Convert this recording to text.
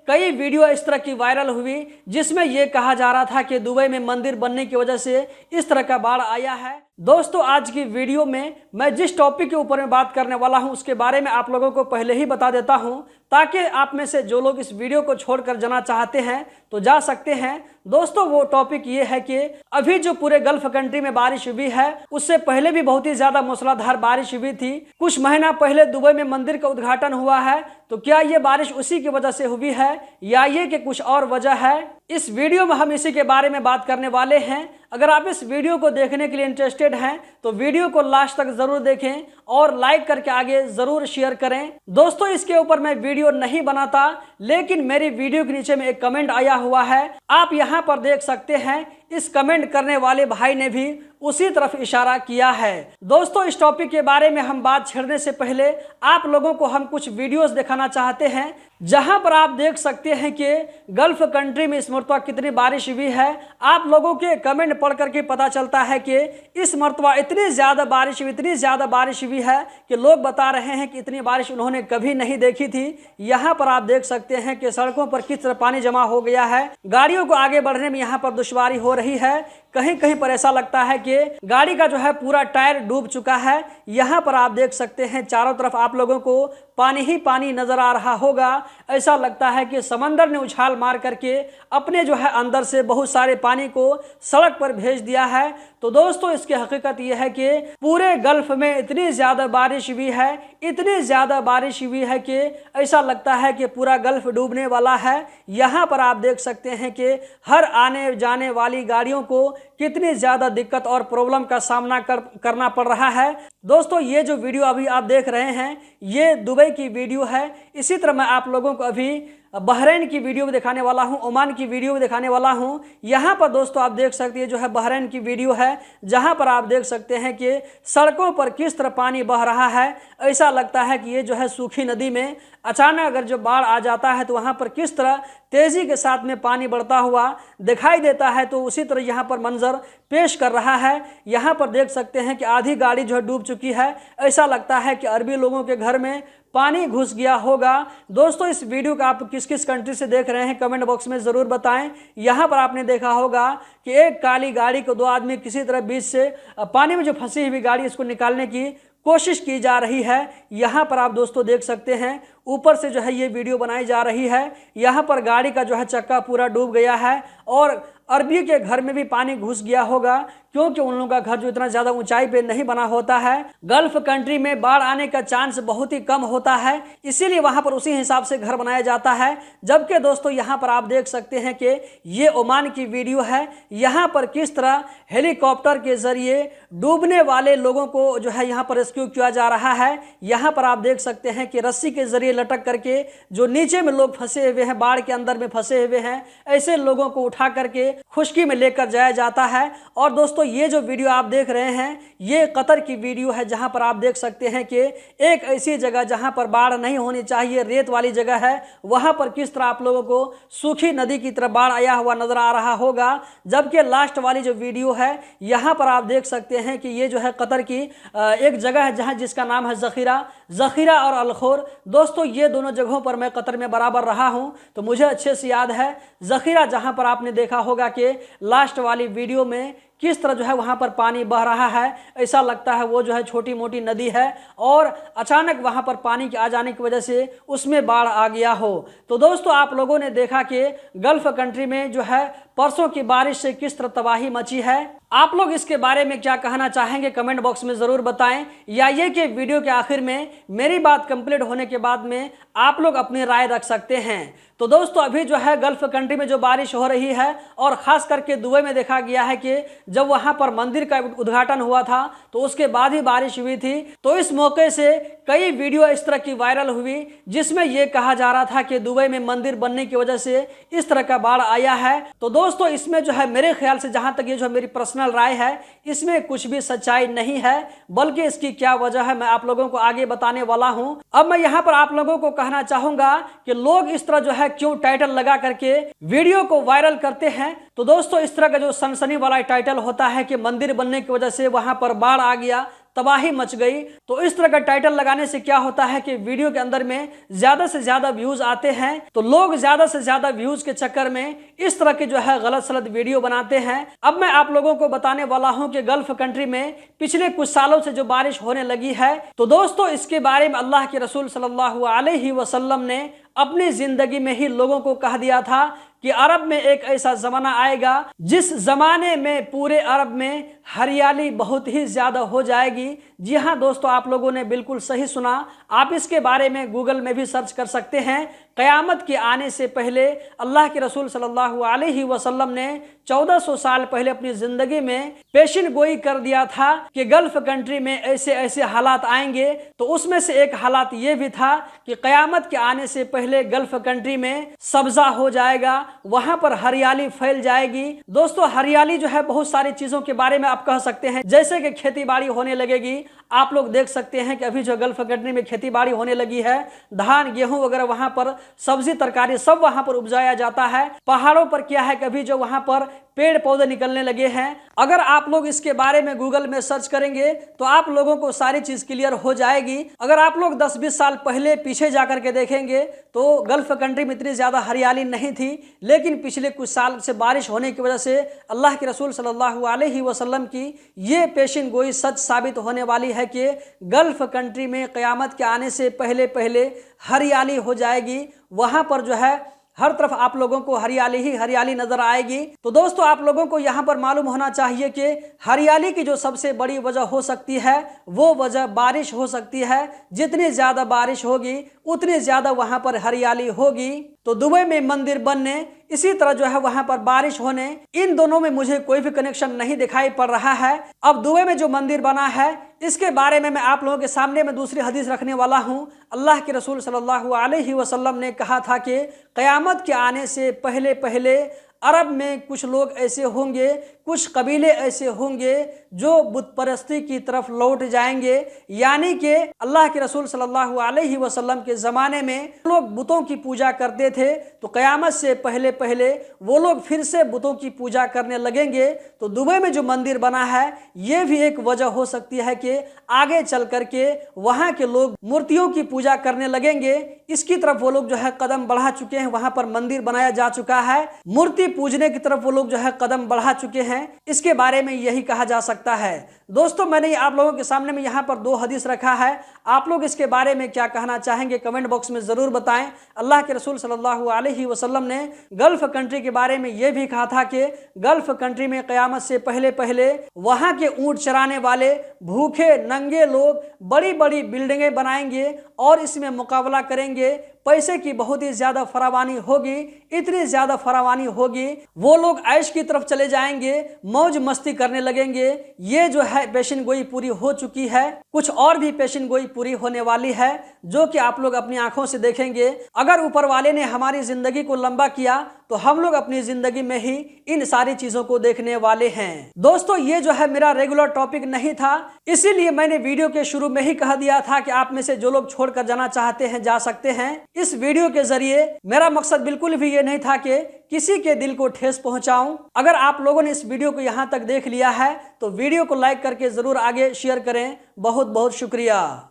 कई वीडियो इस तरह की वायरल हुई जिसमें यह कहा जा रहा था कि दुबई में मंदिर बनने की वजह से इस तरह का बाढ़ आया है। दोस्तों, आज की वीडियो में मैं जिस टॉपिक के ऊपर में बात करने वाला हूं उसके बारे में आप लोगों को पहले ही बता देता हूं, ताकि आप में से जो लोग इस वीडियो को छोड़कर जाना चाहते हैं तो जा सकते हैं। दोस्तों, वो टॉपिक ये है कि अभी जो पूरे गल्फ कंट्री में बारिश हुई है उससे पहले भी बहुत ही ज्यादा मूसलाधार बारिश हुई थी। कुछ महीना पहले दुबई में मंदिर का उद्घाटन हुआ है, तो क्या ये बारिश उसी की वजह से हुई है या ये कि कुछ और वजह है? इस वीडियो में हम इसी के बारे में बात करने वाले हैं। अगर आप इस वीडियो को देखने के लिए इंटरेस्टेड हैं तो वीडियो को लास्ट तक जरूर देखें और लाइक करके आगे जरूर शेयर करें। दोस्तों, इसके ऊपर मैं वीडियो नहीं बनाता, लेकिन मेरी वीडियो के नीचे में एक कमेंट आया हुआ है, आप यहां पर देख सकते हैं। इस कमेंट करने वाले भाई ने भी उसी तरफ इशारा किया है। दोस्तों, इस टॉपिक के बारे में हम बात छेड़ने से पहले आप लोगों को हम कुछ वीडियोस दिखाना चाहते हैं, जहां पर आप देख सकते हैं कि गल्फ कंट्री में इस मरतबा कितनी बारिश हुई है। आप लोगों के कमेंट पढ़ करके पता चलता है कि इस मरतबा इतनी ज्यादा बारिश हुई है कि लोग बता रहे हैं कि इतनी बारिश उन्होंने कभी नहीं देखी थी। यहाँ पर आप देख सकते हैं कि सड़कों पर किस तरह पानी जमा हो गया है। गाड़ियों को आगे बढ़ने में यहाँ पर दुश्वारी हो रही है। कहीं कहीं पर ऐसा लगता है कि गाड़ी का जो है पूरा टायर डूब चुका है। यहाँ पर आप देख सकते हैं चारों तरफ आप लोगों को पानी ही पानी नजर आ रहा होगा। ऐसा लगता है कि समंदर ने उछाल मार करके अपने जो है अंदर से बहुत सारे पानी को सड़क पर भेज दिया है। तो दोस्तों, इसकी हकीकत यह है कि पूरे गल्फ में इतनी ज्यादा बारिश हुई है कि ऐसा लगता है कि पूरा गल्फ डूबने वाला है। यहाँ पर आप देख सकते हैं कि हर आने जाने वाली गाड़ियों को कितनी ज्यादा दिक्कत और प्रॉब्लम का सामना करना पड़ रहा है। दोस्तों, ये जो वीडियो अभी आप देख रहे हैं ये दुबई की वीडियो है। इसी तरह मैं आप लोगों को अभी बहरीन की वीडियो भी दिखाने वाला हूं, ओमान की वीडियो भी दिखाने वाला हूं। यहाँ पर दोस्तों आप देख सकते हैं जो है बहरीन की वीडियो है, जहां पर आप देख सकते हैं कि सड़कों पर किस तरह पानी बह रहा है। ऐसा लगता है कि ये जो है सूखी नदी में अचानक अगर जो बाढ़ आ जाता है तो वहाँ पर किस तरह तेजी के साथ में पानी बढ़ता हुआ दिखाई देता है, तो उसी तरह यहाँ पर मंजर पेश कर रहा है। यहाँ पर देख सकते हैं कि आधी गाड़ी जो है डूब चुकी है। ऐसा लगता है कि अरबी लोगों के घर में पानी घुस गया होगा। दोस्तों, इस वीडियो का आप किस किस कंट्री से देख रहे हैं कमेंट बॉक्स में ज़रूर बताएं। यहाँ पर आपने देखा होगा कि एक काली गाड़ी को दो आदमी किसी तरह बीच से पानी में जो फंसी हुई गाड़ी इसको निकालने की कोशिश की जा रही है। यहाँ पर आप दोस्तों देख सकते हैं ऊपर से जो है ये वीडियो बनाई जा रही है। यहाँ पर गाड़ी का जो है चक्का पूरा डूब गया है और अरबी के घर में भी पानी घुस गया होगा, क्योंकि उन लोगों का घर जो इतना ज़्यादा ऊंचाई पे नहीं बना होता है। गल्फ कंट्री में बाढ़ आने का चांस बहुत ही कम होता है, इसीलिए वहाँ पर उसी हिसाब से घर बनाया जाता है। जबकि दोस्तों यहाँ पर आप देख सकते हैं कि ये ओमान की वीडियो है। यहाँ पर किस तरह हेलीकॉप्टर के जरिए डूबने वाले लोगों को जो है यहाँ पर रेस्क्यू किया जा रहा है। यहाँ पर आप देख सकते हैं कि रस्सी के जरिए लटक करके जो नीचे में लोग फंसे हुए हैं, बाढ़ के अंदर में फंसे हुए हैं, ऐसे लोगों को उठा करके खुशकी में लेकर जाया जाता है। और दोस्तों, ये जो वीडियो आप देख रहे हैं ये कतर की वीडियो है, जहां पर आप देख सकते हैं कि एक ऐसी जगह जहां पर बाढ़ नहीं होनी चाहिए, रेत वाली जगह है, वहां पर किस तरह आप लोगों को सूखी नदी की तरह बाढ़ आया हुआ नजर आ रहा होगा। जबकि लास्ट वाली जो वीडियो है यहाँ पर आप देख सकते हैं कि ये जो है कतर की एक जगह है जहाँ जिसका नाम है ज़खीरा और अलखोर। दोस्तों, ये दोनों जगहों पर मैं कतर में बराबर रहा हूं, तो मुझे अच्छे से याद है। ज़खीरा जहां पर आपने देखा होगा कि लास्ट वाली वीडियो में किस तरह जो है वहां पर पानी बह रहा है। ऐसा लगता है वो जो है छोटी मोटी नदी है और अचानक वहां पर पानी के आ जाने की वजह से उसमें बाढ़ आ गया हो। तो दोस्तों, आप लोगों ने देखा कि गल्फ कंट्री में जो है परसों की बारिश से किस तरह तबाही मची है। आप लोग इसके बारे में क्या कहना चाहेंगे कमेंट बॉक्स में जरूर बताएं, या ये कि वीडियो के आखिर में मेरी बात कंप्लीट होने के बाद में आप लोग अपनी राय रख सकते हैं। तो दोस्तों, अभी जो है गल्फ कंट्री में जो बारिश हो रही है और खास करके दुबई में देखा गया है कि जब वहां पर मंदिर का उद्घाटन हुआ था तो उसके बाद ही बारिश हुई थी। तो इस मौके से कई वीडियो इस तरह की वायरल हुई जिसमें यह कहा जा रहा था कि दुबई में मंदिर बनने की वजह से इस तरह का बाढ़ आया है। तो दोस्तों, इसमें जो है मेरे ख्याल से, जहां तक ये जो मेरी पर्सनल राय है, इसमें कुछ भी सच्चाई नहीं है, बल्कि इसकी क्या वजह है मैं आप लोगों को आगे बताने वाला हूं। अब मैं यहां पर आप लोगों को कहना चाहूंगा कि लोग इस तरह जो है क्यों टाइटल लगा करके वीडियो को वायरल करते हैं। तो दोस्तों, इस तरह का जो सनसनी वाला टाइटल होता है कि मंदिर बनने की वजह से वहां पर बाढ़ आ गया, तबाही मच गई। तो इस तरह का टाइटल लगाने से क्या होता है कि वीडियो के अंदर में ज्यादा से ज्यादा व्यूज आते हैं, तो लोग ज्यादा से ज्यादा व्यूज के चक्कर में इस तरह के जो है गलत सलत वीडियो बनाते हैं। अब मैं आप लोगों को बताने वाला हूं कि गल्फ कंट्री में पिछले कुछ सालों से जो बारिश होने लगी है, तो दोस्तों इसके बारे में अल्लाह के रसूल सल्लल्लाहु अलैहि वसल्लम ने अपनी जिंदगी में ही लोगों को कह दिया था कि अरब में एक ऐसा जमाना आएगा जिस जमाने में पूरे अरब में हरियाली बहुत ही ज्यादा हो जाएगी। जी हाँ दोस्तों, आप लोगों ने बिल्कुल सही सुना। आप इसके बारे में गूगल में भी सर्च कर सकते हैं। क़यामत के आने से पहले अल्लाह के रसूल सल्लल्लाहु अलैहि वसल्लम ने 1400 साल पहले अपनी जिंदगी में पेशिन गोई कर दिया था कि गल्फ कंट्री में ऐसे ऐसे हालात आएंगे। तो उसमें से एक हालात ये भी था कि क़यामत के आने से पहले गल्फ कंट्री में सब्जा हो जाएगा, वहां पर हरियाली फैल जाएगी। दोस्तों हरियाली जो है बहुत सारी चीजों के बारे में आप कह सकते हैं, जैसे कि खेती बाड़ी होने लगेगी। आप लोग देख सकते हैं कि अभी जो गल्फ कंट्री में खेती बाड़ी होने लगी है, धान गेहूं वगैरह वहां पर सब्जी तरकारी सब वहां पर उपजाया जाता है। पहाड़ों पर क्या है कि अभी जो वहां पर पेड़ पौधे निकलने लगे हैं। अगर आप लोग इसके बारे में गूगल में सर्च करेंगे तो आप लोगों को सारी चीज क्लियर हो जाएगी। अगर आप लोग 10-20 साल पहले पीछे जाकर के देखेंगे तो गल्फ कंट्री में इतनी ज्यादा हरियाली नहीं थी, लेकिन पिछले कुछ साल से बारिश होने की वजह से अल्लाह के रसूल सल्लल्लाहु अलैहि वसल्लम की ये पेशिन गोई सच साबित होने वाली है कि गल्फ कंट्री में क़यामत के आने से पहले पहले हरियाली हो जाएगी। वहां पर जो है हर तरफ आप लोगों को हरियाली ही हरियाली नजर आएगी। तो दोस्तों आप लोगों को यहाँ पर मालूम होना चाहिए कि हरियाली की जो सबसे बड़ी वजह हो सकती है वो वजह बारिश हो सकती है। जितनी ज्यादा बारिश होगी उतनी ज्यादा वहां पर हरियाली होगी। तो दुबई में मंदिर बनने, इसी तरह जो है वहां पर बारिश होने, इन दोनों में मुझे कोई भी कनेक्शन नहीं दिखाई पड़ रहा है। अब दुबई में जो मंदिर बना है इसके बारे में मैं आप लोगों के सामने में दूसरी हदीस रखने वाला हूं। अल्लाह के रसूल सल्लल्लाहु अलैहि वसल्लम ने कहा था कि क़यामत के आने से पहले पहले अरब में कुछ लोग ऐसे होंगे, कुछ कबीले ऐसे होंगे जो बुत परस्ती की तरफ लौट जाएंगे। यानी कि अल्लाह के रसूल सल्लल्लाहु अलैहि वसल्लम के ज़माने में लोग बुतों की पूजा करते थे, तो क़यामत से पहले पहले वो लोग फिर से बुतों की पूजा करने लगेंगे। तो दुबई में जो मंदिर बना है ये भी एक वजह हो सकती है कि आगे चल करके वहाँ के लोग मूर्तियों की पूजा करने लगेंगे। इसकी तरफ वो लोग जो है कदम बढ़ा चुके हैं, वहाँ पर मंदिर बनाया जा चुका है, मूर्ति पूजने की तरफ वो लोग जो है कदम बढ़ा चुके हैं। इसके बारे में यही कहा जा सकता है। दोस्तों मैंने आप लोगों के सामने में यहाँ पर 2 हदीस रखा है, आप लोग इसके बारे में क्या कहना चाहेंगे कमेंट बॉक्स में जरूर बताएं। अल्लाह के रसूल सल्लल्लाहु अलैहि वसल्लम ने गल्फ कंट्री के बारे में यह भी कहा था कि गल्फ कंट्री में क़यामत से पहले पहले वहाँ के ऊँट चराने वाले भूखे नंगे लोग बड़ी बड़ी बिल्डिंगें बनाएंगे और इसमें मुकाबला करेंगे। पैसे की बहुत ही ज्यादा फरावानी होगी, इतनी ज्यादा फरावानी होगी, वो लोग ऐश की तरफ चले जाएंगे, मौज मस्ती करने लगेंगे। ये जो है पेशिन गोई पूरी हो चुकी है, कुछ और भी पेशिन गोई पूरी होने वाली है जो कि आप लोग अपनी आंखों से देखेंगे। अगर ऊपर वाले ने हमारी जिंदगी को लंबा किया तो हम लोग अपनी जिंदगी में ही इन सारी चीजों को देखने वाले हैं। दोस्तों ये जो है मेरा रेगुलर टॉपिक नहीं था, इसीलिए मैंने वीडियो के शुरू में ही कह दिया था कि आप में से जो लोग छोड़कर जाना चाहते हैं जा सकते हैं। इस वीडियो के जरिए मेरा मकसद बिल्कुल भी ये नहीं था कि किसी के दिल को ठेस पहुंचाऊं। अगर आप लोगों ने इस वीडियो को यहां तक देख लिया है तो वीडियो को लाइक करके जरूर आगे शेयर करें। बहुत बहुत शुक्रिया।